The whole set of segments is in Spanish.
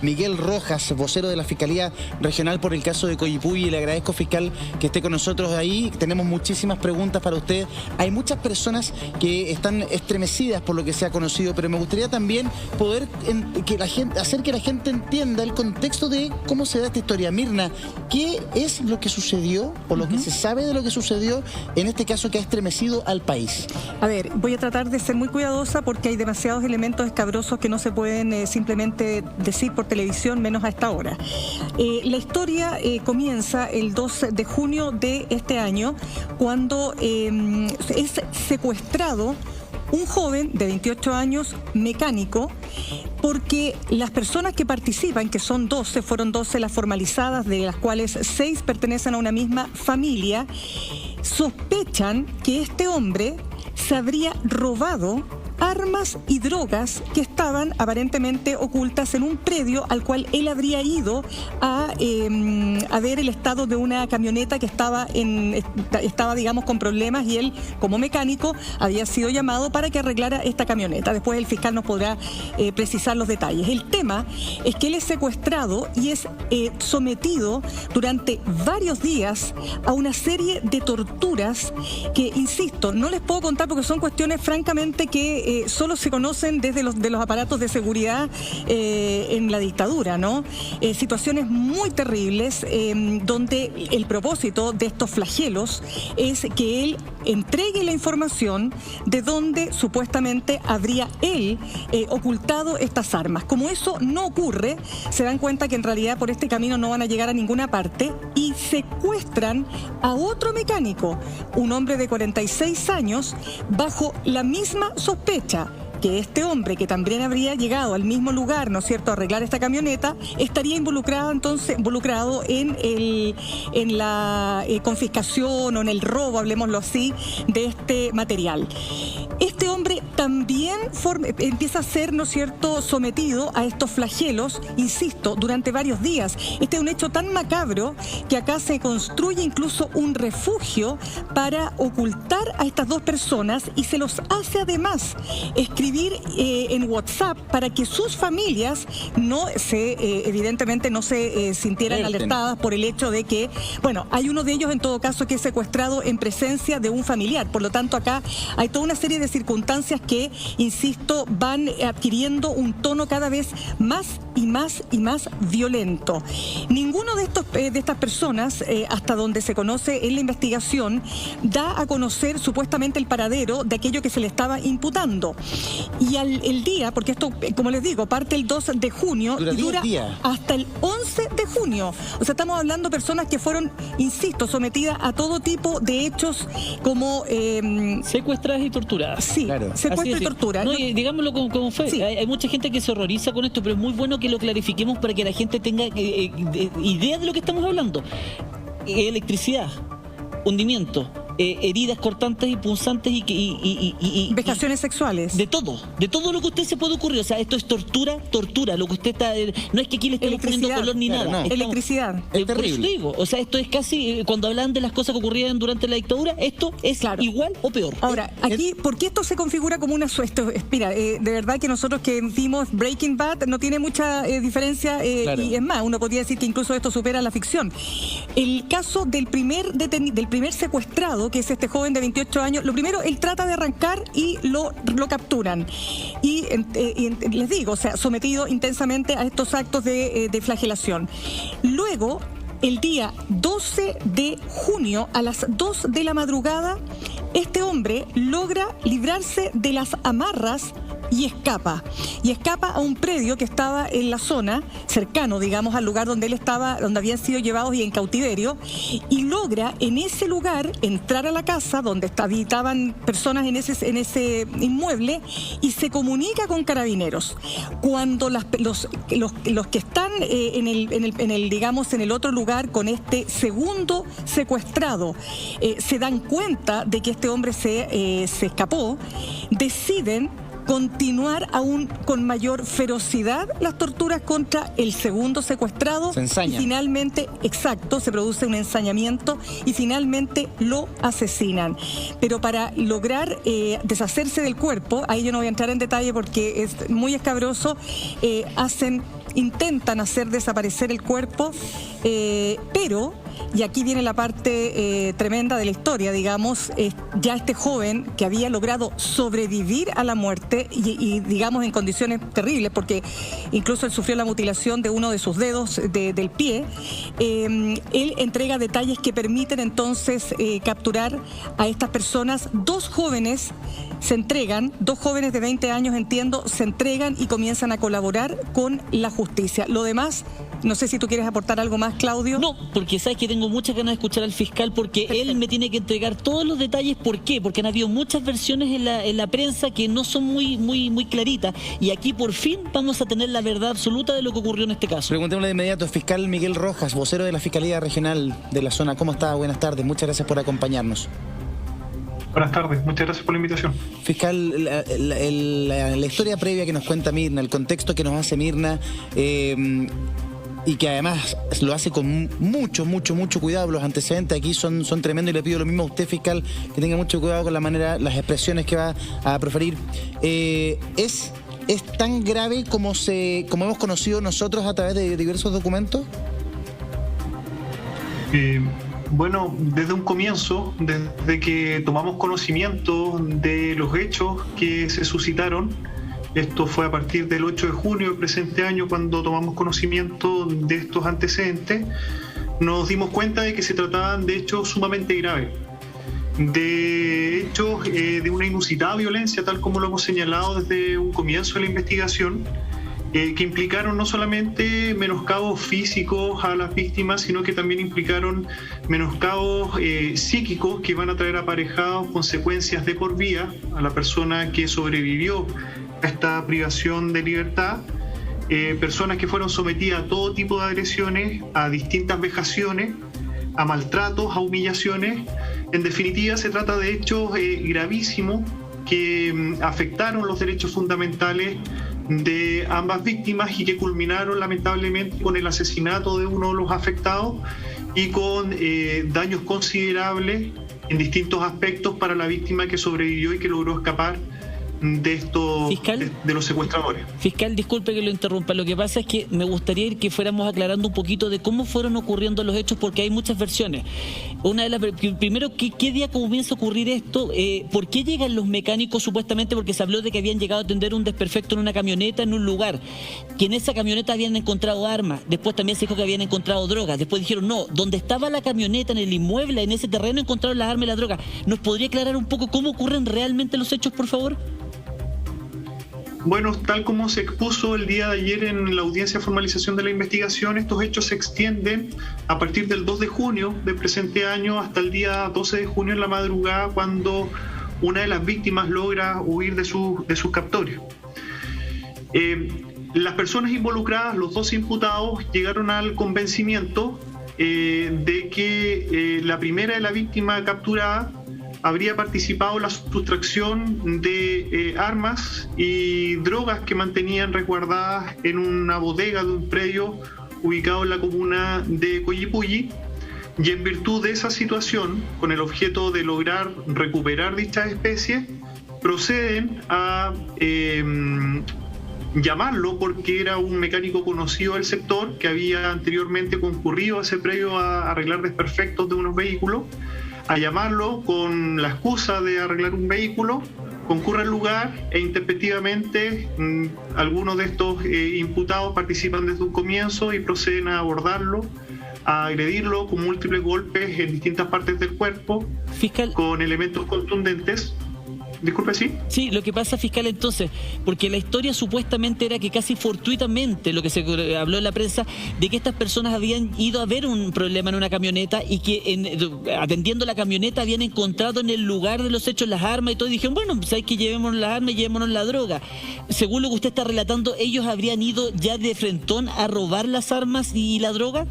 Miguel Rojas, vocero de la Fiscalía Regional por el caso de Coyipulli. Y le agradezco, fiscal, que esté con nosotros ahí. Tenemos muchísimas preguntas para usted. Hay muchas personas que están estremecidas por lo que se ha conocido, pero me gustaría también poder hacer que la gente entienda el contexto de cómo se da esta historia. Mirna, ¿qué es lo que sucedió o lo que se sabe de lo que sucedió en este caso que ha estremecido al país? A ver, voy a tratar de ser muy cuidadosa porque hay demasiados elementos escabrosos que no se pueden simplemente decir por televisión, menos a esta hora. La historia comienza el 2 de junio de este año, cuando es secuestrado un joven de 28 años, mecánico, porque las personas que participan, que son 12, fueron 12 las formalizadas, de las cuales 6 pertenecen a una misma familia, sospechan que este hombre se habría robado armas y drogas que estaban aparentemente ocultas en un predio al cual él habría ido a ver el estado de una camioneta que estaba digamos, con problemas, y él, como mecánico, había sido llamado para que arreglara esta camioneta. Después el fiscal nos podrá precisar los detalles. El tema es que él es secuestrado y es sometido durante varios días a una serie de torturas que, insisto, no les puedo contar porque son cuestiones francamente que solo se conocen desde los aparatos de seguridad en la dictadura, ¿no? Situaciones muy terribles donde el propósito de estos flagelos es que él entregue la información de dónde supuestamente habría él ocultado estas armas. Como eso no ocurre, se dan cuenta que en realidad por este camino no van a llegar a ninguna parte y secuestran a otro mecánico, un hombre de 46 años, bajo la misma sospecha que este hombre, que también habría llegado al mismo lugar, ¿no es cierto?, a arreglar esta camioneta, estaría involucrado en la confiscación o en el robo, hablemoslo así, de este material. Este hombre también empieza a ser, ¿no es cierto?, sometido a estos flagelos, insisto, durante varios días. Este es un hecho tan macabro que acá se construye incluso un refugio para ocultar a estas dos personas, y se los hace además escribir en WhatsApp para que sus familias evidentemente no se sintieran alertadas por el hecho de que, bueno, hay uno de ellos en todo caso que es secuestrado en presencia de un familiar. Por lo tanto, acá hay toda una serie de circunstancias que, insisto, van adquiriendo un tono cada vez más y más y más violento. Ninguno de estas personas, hasta donde se conoce en la investigación, da a conocer supuestamente el paradero de aquello que se le estaba imputando. Y el día, porque esto, como les digo, parte el 2 de junio y dura hasta el 11 de junio. O sea, estamos hablando de personas que fueron, insisto, sometidas a todo tipo de hechos como secuestradas y torturadas. Sí, claro. Secuestro y tortura. No, digámoslo como fue. Sí. Hay mucha gente que se horroriza con esto, pero es muy bueno que lo clarifiquemos para que la gente tenga idea de lo que estamos hablando. Electricidad, hundimiento, heridas cortantes y punzantes y vejaciones sexuales. De todo lo que usted se puede ocurrir. O sea, esto es tortura. Lo que usted está... No es que aquí le estemos poniendo color ni nada. No. Electricidad. Es terrible. Por eso digo, o sea, esto es casi, cuando hablan de las cosas que ocurrían durante la dictadura, esto es igual o peor. Ahora, aquí, ¿por qué esto se configura como una... Mira, de verdad que nosotros que vimos Breaking Bad no tiene mucha diferencia, y es más, uno podría decir que incluso esto supera la ficción. El caso del primer secuestrado, que es este joven de 28 años, lo primero, él trata de arrancar y lo capturan. Y les digo, o sea, sometido intensamente a estos actos de flagelación. Luego, el día 12 de junio, a las 2 de la madrugada, este hombre logra librarse de las amarras y escapa a un predio que estaba en la zona, cercano, digamos, al lugar donde él estaba, donde habían sido llevados y en cautiverio, y logra en ese lugar entrar a la casa donde habitaban personas en ese inmueble, y se comunica con carabineros. Cuando los que están digamos, en el otro lugar con este segundo secuestrado se dan cuenta de que este hombre se escapó, deciden continuar aún con mayor ferocidad las torturas contra el segundo secuestrado. Se ensaña. Y finalmente, se produce un ensañamiento y finalmente lo asesinan. Pero para lograr deshacerse del cuerpo, ahí yo no voy a entrar en detalle porque es muy escabroso, hacen intentan hacer desaparecer el cuerpo, pero, y aquí viene la parte tremenda de la historia, digamos, ya este joven que había logrado sobrevivir a la muerte y digamos en condiciones terribles, porque incluso él sufrió la mutilación de uno de sus dedos del pie, él entrega detalles que permiten entonces capturar a estas personas. Dos jóvenes de 20 años, entiendo, se entregan y comienzan a colaborar con la justicia. Lo demás, no sé si tú quieres aportar algo más, Claudio. No, porque sabes que tengo muchas ganas de escuchar al fiscal, porque él me tiene que entregar todos los detalles. ¿Por qué? Porque han habido muchas versiones en la prensa que no son muy claritas, y aquí por fin vamos a tener la verdad absoluta de lo que ocurrió en este caso. Preguntémosle de inmediato, fiscal Miguel Rojas, vocero de la Fiscalía Regional de la zona. ¿Cómo está? Buenas tardes, muchas gracias por acompañarnos. Buenas tardes, muchas gracias por la invitación. Fiscal, la historia previa que nos cuenta Mirna, el contexto que nos hace Mirna, y que además lo hace con mucho cuidado. Los antecedentes aquí son tremendos, y le pido lo mismo a usted, fiscal, que tenga mucho cuidado con la manera, las expresiones que va a proferir. ¿Es tan grave como hemos conocido nosotros a través de diversos documentos? Bueno, desde un comienzo, desde que tomamos conocimiento de los hechos que se suscitaron, esto fue a partir del 8 de junio del presente año, cuando tomamos conocimiento de estos antecedentes, nos dimos cuenta de que se trataban de hechos sumamente graves, de hechos de una inusitada violencia, tal como lo hemos señalado desde un comienzo de la investigación, que implicaron no solamente menoscabos físicos a las víctimas, sino que también implicaron menoscabos psíquicos que van a traer aparejados consecuencias de por vida a la persona que sobrevivió a esta privación de libertad, personas que fueron sometidas a todo tipo de agresiones, a distintas vejaciones, a maltratos, a humillaciones. En definitiva, se trata de hechos gravísimos que afectaron los derechos fundamentales de ambas víctimas y que culminaron lamentablemente con el asesinato de uno de los afectados y con daños considerables en distintos aspectos para la víctima que sobrevivió y que logró escapar de los secuestradores. Fiscal, disculpe que lo interrumpa. Lo que pasa es que me gustaría que fuéramos aclarando un poquito de cómo fueron ocurriendo los hechos, porque hay muchas versiones. Primero, ¿qué día comienza a ocurrir esto? ¿Por qué llegan los mecánicos supuestamente? Porque se habló de que habían llegado a atender un desperfecto en una camioneta en un lugar, que en esa camioneta habían encontrado armas. Después también se dijo que habían encontrado drogas. Después dijeron, no, donde estaba la camioneta, en el inmueble, en ese terreno, encontraron las armas y la droga. ¿Nos podría aclarar un poco cómo ocurren realmente los hechos, por favor? Bueno, tal como se expuso el día de ayer en la audiencia de formalización de la investigación, estos hechos se extienden a partir del 2 de junio del presente año hasta el día 12 de junio en la madrugada, cuando una de las víctimas logra huir de sus captores. Las personas involucradas, los dos imputados, llegaron al convencimiento de que la primera de la víctima capturada habría participado en la sustracción de armas y drogas que mantenían resguardadas en una bodega de un predio ubicado en la comuna de Coyipulli, y en virtud de esa situación, con el objeto de lograr recuperar dichas especies, proceden a llamarlo, porque era un mecánico conocido del sector que había anteriormente concurrido a ese predio a arreglar desperfectos de unos vehículos, a llamarlo con la excusa de arreglar un vehículo, concurre al lugar e intempestivamente algunos de estos imputados participan desde un comienzo y proceden a abordarlo, a agredirlo con múltiples golpes en distintas partes del cuerpo, fiscal, con elementos contundentes. Disculpe, ¿sí? Sí, lo que pasa, fiscal, entonces, porque la historia supuestamente era que casi fortuitamente, lo que se habló en la prensa, de que estas personas habían ido a ver un problema en una camioneta y que atendiendo la camioneta habían encontrado en el lugar de los hechos las armas y todo, y dijeron, bueno, pues hay que llevémonos las armas y llevémonos la droga. Según lo que usted está relatando, ¿ellos habrían ido ya de frentón a robar las armas y la droga?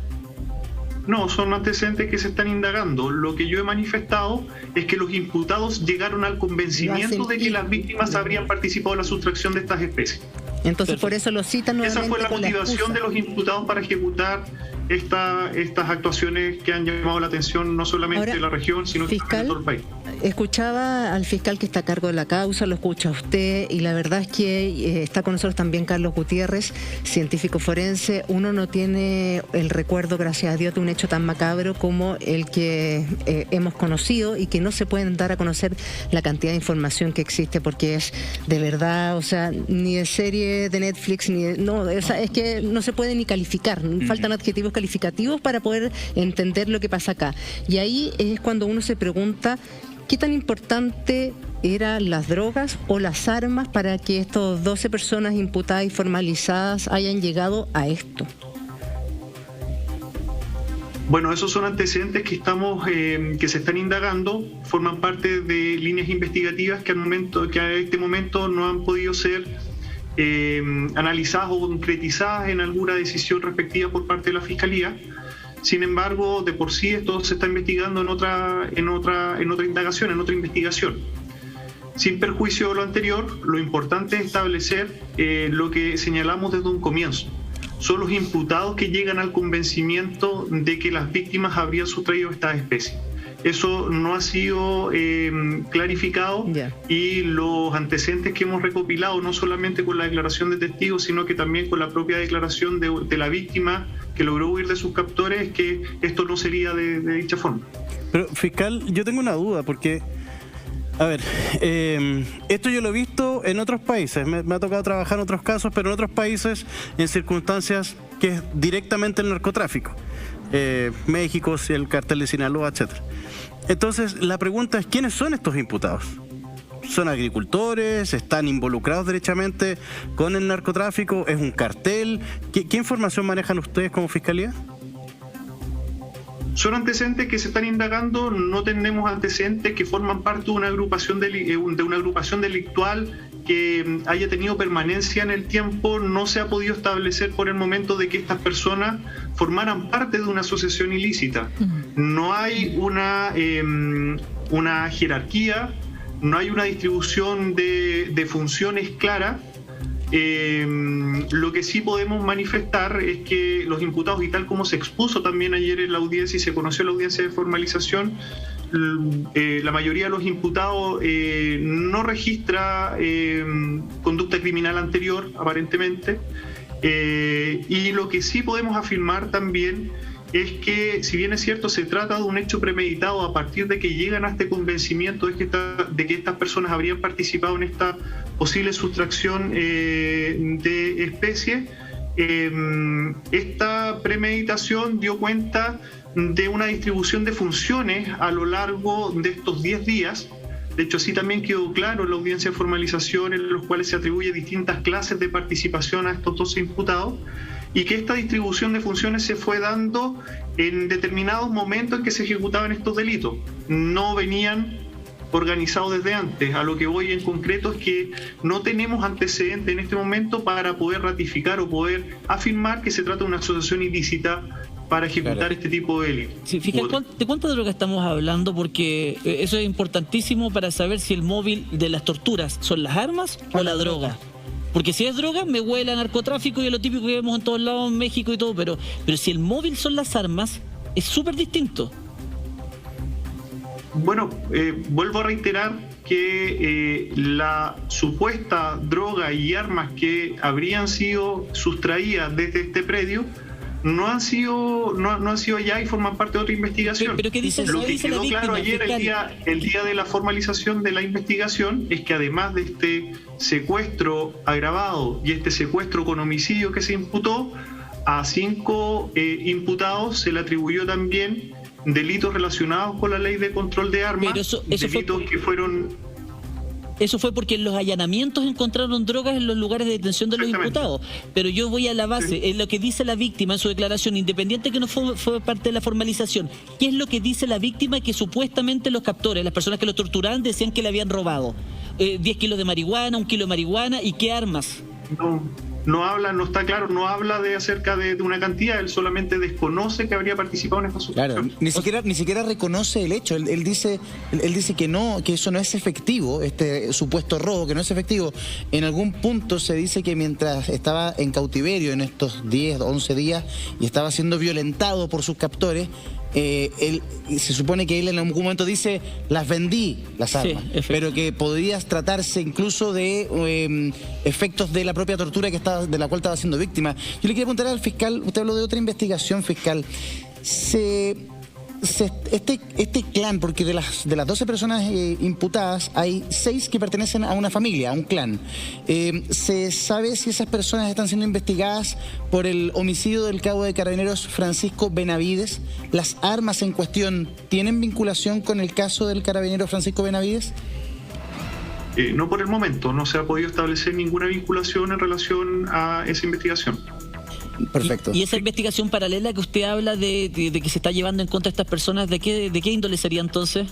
No, son antecedentes que se están indagando. Lo que yo he manifestado es que los imputados llegaron al convencimiento de que las víctimas habrían participado en la sustracción de estas especies. Entonces, por eso lo citan nuevamente. Esa fue la motivación de los imputados para ejecutar estas actuaciones que han llamado la atención no solamente de la región, sino fiscal, de todo el país. escuchaba al fiscal que está a cargo de la causa, lo escucha usted, y la verdad es que está con nosotros también Carlos Gutiérrez, científico forense. Uno no tiene el recuerdo, gracias a Dios, de un hecho tan macabro como el que hemos conocido, y que no se pueden dar a conocer la cantidad de información que existe, porque es de verdad, o sea, ni de serie de Netflix, es que no se puede ni calificar, faltan adjetivos calificativos para poder entender lo que pasa acá. Y ahí es cuando uno se pregunta qué tan importante eran las drogas o las armas para que estos 12 personas imputadas y formalizadas hayan llegado a esto. Bueno, esos son antecedentes que que se están indagando, forman parte de líneas investigativas que a este momento no han podido ser analizadas o concretizadas en alguna decisión respectiva por parte de la Fiscalía. Sin embargo, de por sí esto se está investigando en otra indagación, en otra investigación. Sin perjuicio de lo anterior, lo importante es establecer lo que señalamos desde un comienzo. Son los imputados que llegan al convencimiento de que las víctimas habrían sustraído estas especies. Eso no ha sido clarificado, y los antecedentes que hemos recopilado, no solamente con la declaración de testigos, sino que también con la propia declaración de la víctima que logró huir de sus captores, es que esto no sería de dicha forma. Pero, fiscal, yo tengo una duda, porque, a ver, esto yo lo he visto en otros países, me ha tocado trabajar en otros casos, pero en otros países en circunstancias que es directamente el narcotráfico. México, el cartel de Sinaloa, etcétera. Entonces, la pregunta es, ¿quiénes son estos imputados? ¿Son agricultores? ¿Están involucrados derechamente con el narcotráfico? ¿Es un cartel? ¿Qué información manejan ustedes como Fiscalía? Son antecedentes que se están indagando, no tenemos antecedentes que forman parte de una agrupación delictual que haya tenido permanencia en el tiempo. No se ha podido establecer por el momento de que estas personas formaran parte de una asociación ilícita. No hay una jerarquía, no hay una distribución de funciones clara. Lo que sí podemos manifestar es que los imputados, y tal como se expuso también ayer en la audiencia y se conoció en la audiencia de formalización, la mayoría de los imputados no registra conducta criminal anterior, aparentemente, y lo que sí podemos afirmar también es que, si bien es cierto, se trata de un hecho premeditado a partir de que llegan a este convencimiento de que estas personas habrían participado en esta posible sustracción de especies, esta premeditación dio cuenta de una distribución de funciones a lo largo de estos 10 días. De hecho, así también quedó claro en la audiencia de formalización, en los cuales se atribuye distintas clases de participación a estos 12 imputados, y que esta distribución de funciones se fue dando en determinados momentos en que se ejecutaban estos delitos. No venían organizados desde antes. A lo que voy en concreto es que no tenemos antecedentes en este momento para poder ratificar o poder afirmar que se trata de una asociación ilícita para ejecutar este tipo de delitos. Sí, fíjate, ¿de cuánta droga estamos hablando? Porque eso es importantísimo para saber si el móvil de las torturas son las armas o la droga. Porque si es droga, me huele a narcotráfico y es lo típico que vemos en todos lados, en México y todo, pero si el móvil son las armas, es súper distinto. Bueno, vuelvo a reiterar que la supuesta droga y armas que habrían sido sustraídas desde este predio no han sido allá y forman parte de otra investigación. Pero ¿qué dice, lo que dice quedó la víctima, claro ayer, el día de la formalización de la investigación, es que además de este secuestro agravado y este secuestro con homicidio que se imputó, a 5 imputados se le atribuyó también delitos relacionados con la ley de control de armas, Eso fue porque en los allanamientos encontraron drogas en los lugares de detención de los imputados. Pero yo voy a la base, en lo que dice la víctima en su declaración, independiente que no fue parte de la formalización. ¿Qué es lo que dice la víctima? Que supuestamente los captores, las personas que lo torturaban, decían que le habían robado 10 kilos de marihuana, 1 kilo de marihuana, ¿y qué armas? No está claro, no habla acerca de una cantidad, él solamente desconoce que habría participado en esta sustracción. Claro, ni siquiera reconoce el hecho, él dice que no, que eso no es efectivo, este supuesto robo, que no es efectivo. En algún punto se dice que mientras estaba en cautiverio en estos 10, 11 días y estaba siendo violentado por sus captores, se supone que él en algún momento dice, las vendí, las armas, pero que podría tratarse incluso de efectos de la propia tortura de la cual estaba siendo víctima. Yo le quería preguntar al fiscal, usted habló de otra investigación, fiscal. Este clan, porque de las 12 personas imputadas, hay 6 que pertenecen a una familia, a un clan. ¿Se sabe si esas personas están siendo investigadas por el homicidio del cabo de Carabineros Francisco Benavides? ¿Las armas en cuestión tienen vinculación con el caso del carabinero Francisco Benavides? No por el momento, no se ha podido establecer ninguna vinculación en relación a esa investigación. Perfecto. ¿Y esa investigación paralela que usted habla de que se está llevando en contra de estas personas, de qué índole sería entonces?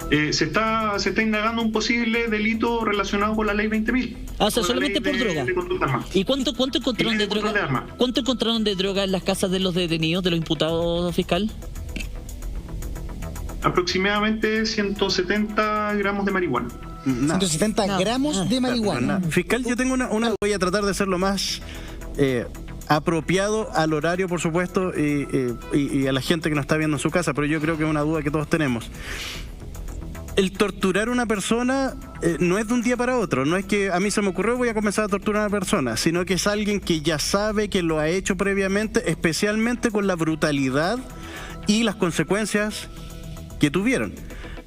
Se está indagando un posible delito relacionado con la ley 20.000. O sea, solamente por droga. ¿Y cuánto encontraron de droga? ¿Cuánto encontraron de droga en las casas de los detenidos, de los imputados, fiscal? Aproximadamente 170 gramos de marihuana. 170 gramos de marihuana. Fiscal, yo tengo una, voy a tratar de ser lo más apropiado al horario, por supuesto, y a la gente que nos está viendo en su casa, pero yo creo que es una duda que todos tenemos. El torturar a una persona no es de un día para otro, no es que a mí se me ocurrió voy a comenzar a torturar a una persona, sino que es alguien que ya sabe que lo ha hecho previamente, especialmente con la brutalidad y las consecuencias que tuvieron.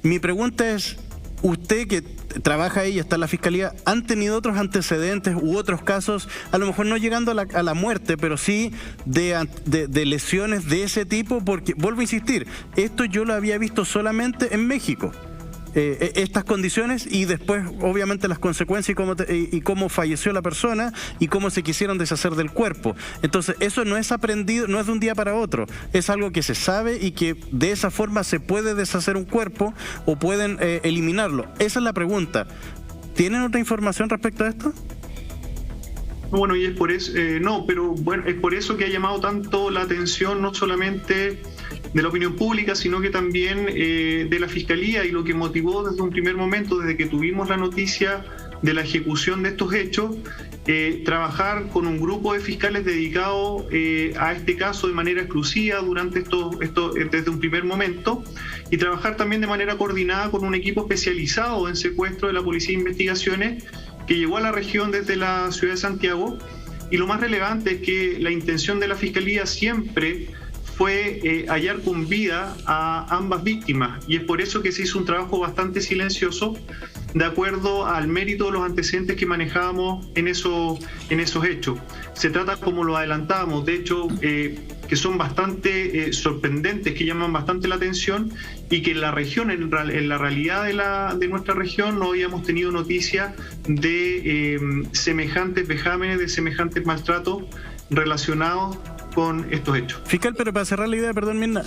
Mi pregunta es, usted que trabaja ahí y está en la fiscalía, ¿han tenido otros antecedentes u otros casos, a lo mejor no llegando a la muerte, pero sí de lesiones de ese tipo? Porque, vuelvo a insistir, esto yo lo había visto solamente en México. Estas condiciones y después obviamente las consecuencias y cómo falleció la persona y cómo se quisieron deshacer del cuerpo. Entonces eso no es aprendido, no es de un día para otro, es algo que se sabe y que de esa forma se puede deshacer un cuerpo o pueden eliminarlo. Esa es la pregunta. ¿Tienen otra información respecto a esto? Bueno, y es por eso, pero bueno, es por eso que ha llamado tanto la atención, no solamente de la opinión pública, sino que también de la Fiscalía, y lo que motivó desde un primer momento, desde que tuvimos la noticia de la ejecución de estos hechos, trabajar con un grupo de fiscales dedicado a este caso de manera exclusiva durante desde un primer momento, y trabajar también de manera coordinada con un equipo especializado en secuestro de la Policía de Investigaciones, que llegó a la región desde la ciudad de Santiago. Y lo más relevante es que la intención de la Fiscalía siempre fue hallar con vida a ambas víctimas, y es por eso que se hizo un trabajo bastante silencioso, de acuerdo al mérito de los antecedentes que manejábamos en esos hechos. Se trata, como lo adelantábamos, de hecho, que son bastante sorprendentes, que llaman bastante la atención, y que en la región, en la realidad de nuestra región, no habíamos tenido noticia de semejantes vejámenes, de semejantes maltratos relacionados con estos hechos. Fiscal, pero para cerrar la idea, perdón, Mirna,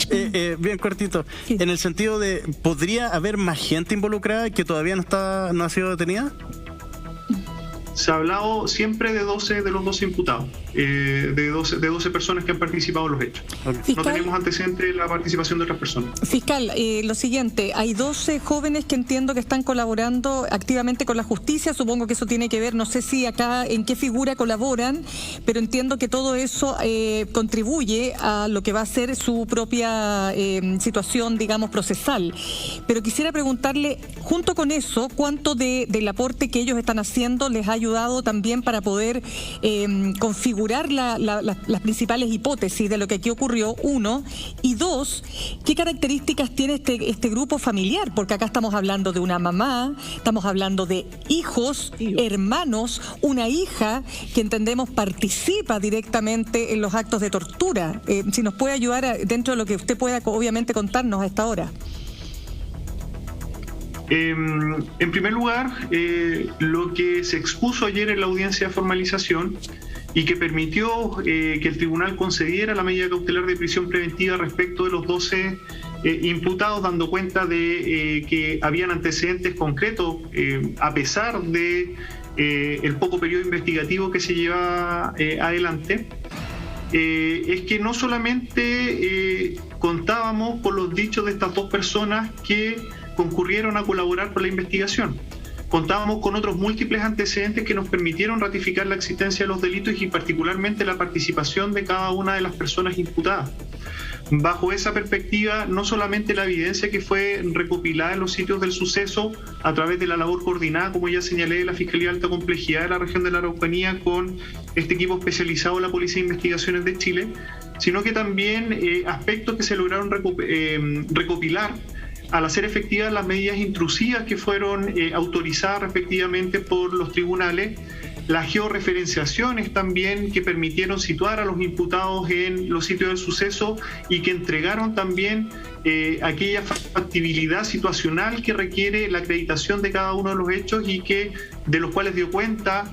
bien cortito, sí. En el sentido de, ¿podría haber más gente involucrada que todavía no ha sido detenida? Se ha hablado siempre de los 12 imputados, de 12 personas que han participado en los hechos. Fiscal, no tenemos antecedentes de la participación de otras personas. Fiscal, lo siguiente, hay 12 jóvenes que entiendo que están colaborando activamente con la justicia, supongo que eso tiene que ver, no sé si acá en qué figura colaboran, pero entiendo que todo eso contribuye a lo que va a ser su propia situación, digamos, procesal. Pero quisiera preguntarle, junto con eso, ¿cuánto del aporte que ellos están haciendo les ha ayudado también para poder configurar las principales hipótesis de lo que aquí ocurrió, uno, y dos, qué características tiene este grupo familiar? Porque acá estamos hablando de una mamá, estamos hablando de hijos, hermanos, una hija que entendemos participa directamente en los actos de tortura. Si nos puede ayudar dentro de lo que usted pueda obviamente contarnos a esta hora. En primer lugar, lo que se expuso ayer en la audiencia de formalización y que permitió que el tribunal concediera la medida cautelar de prisión preventiva respecto de los 12 imputados, dando cuenta de que habían antecedentes concretos, a pesar de el poco periodo investigativo que se lleva adelante, es que no solamente contábamos con los dichos de estas dos personas que concurrieron a colaborar con la investigación, Contábamos con otros múltiples antecedentes que nos permitieron ratificar la existencia de los delitos y particularmente la participación de cada una de las personas imputadas. Bajo esa perspectiva, no solamente la evidencia que fue recopilada en los sitios del suceso a través de la labor coordinada, como ya señalé, de la Fiscalía de Alta Complejidad de la región de la Araucanía con este equipo especializado de la Policía de Investigaciones de Chile, sino que también aspectos que se lograron recopilar al hacer efectivas las medidas intrusivas que fueron autorizadas respectivamente por los tribunales, las georreferenciaciones también que permitieron situar a los imputados en los sitios del suceso y que entregaron también aquella factibilidad situacional que requiere la acreditación de cada uno de los hechos y que de los cuales dio cuenta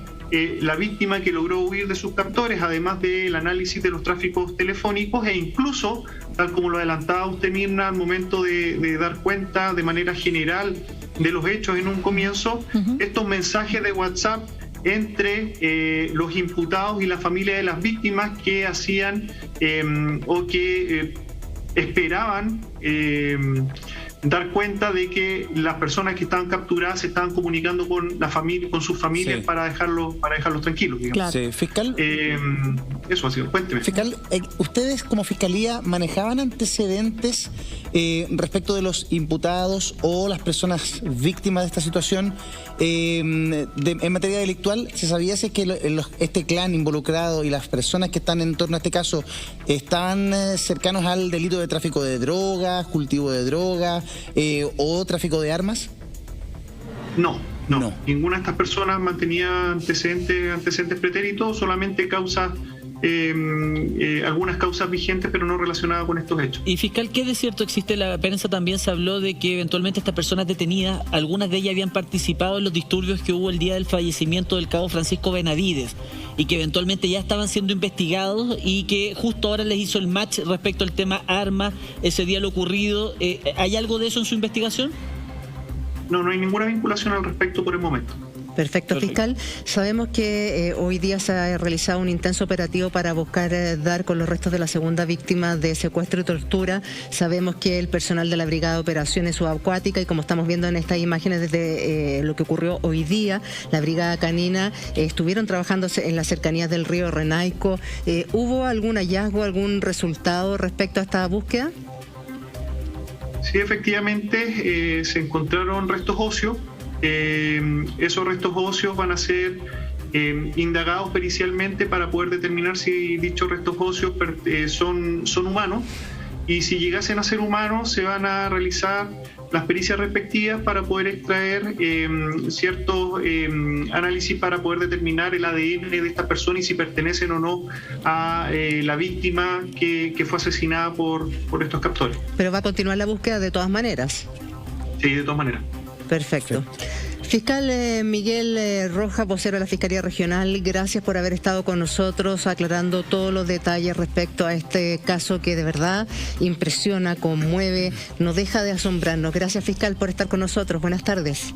la víctima que logró huir de sus captores, además del análisis de los tráficos telefónicos e incluso, tal como lo adelantaba usted, Mirna, al momento de dar cuenta de manera general de los hechos en un comienzo, estos mensajes de WhatsApp entre los imputados y la familia de las víctimas que hacían o que esperaban dar cuenta de que las personas que estaban capturadas se estaban comunicando con la familia, con sus familias, sí, para dejarlos tranquilos, digamos. Claro. Sí. Fiscal, eso ha sido. Cuénteme. Fiscal, ustedes como Fiscalía manejaban antecedentes respecto de los imputados o las personas víctimas de esta situación en materia delictual. ¿Se sabía si es que este clan involucrado y las personas que están en torno a este caso están cercanos al delito de tráfico de drogas, cultivo de drogas o tráfico de armas? No. Ninguna de estas personas mantenía antecedentes pretéritos, solamente causas, algunas causas vigentes, pero no relacionadas con estos hechos. Y fiscal, ¿qué de cierto existe? La prensa también se habló de que eventualmente estas personas detenidas, algunas de ellas habían participado en los disturbios que hubo el día del fallecimiento del cabo Francisco Benavides y que eventualmente ya estaban siendo investigados y que justo ahora les hizo el match respecto al tema armas, ese día lo ocurrido. ¿Hay algo de eso en su investigación? No hay ninguna vinculación al respecto por el momento. Perfecto, fiscal. Sabemos que hoy día se ha realizado un intenso operativo para buscar dar con los restos de la segunda víctima de secuestro y tortura. Sabemos que el personal de la Brigada de Operaciones Subacuática, y como estamos viendo en estas imágenes desde lo que ocurrió hoy día, la Brigada Canina, estuvieron trabajando en las cercanías del río Renaico. ¿Hubo algún hallazgo, algún resultado respecto a esta búsqueda? Sí, efectivamente, se encontraron restos óseos. Esos restos óseos van a ser indagados pericialmente para poder determinar si dichos restos óseos son humanos, y si llegasen a ser humanos se van a realizar las pericias respectivas para poder extraer ciertos análisis para poder determinar el ADN de esta persona y si pertenecen o no a la víctima que fue asesinada por estos captores. Pero va a continuar la búsqueda de todas maneras. Sí, de todas maneras. Perfecto. Fiscal Miguel Rojas, vocero de la Fiscalía Regional, gracias por haber estado con nosotros aclarando todos los detalles respecto a este caso que de verdad impresiona, conmueve, no deja de asombrarnos. Gracias, fiscal, por estar con nosotros. Buenas tardes.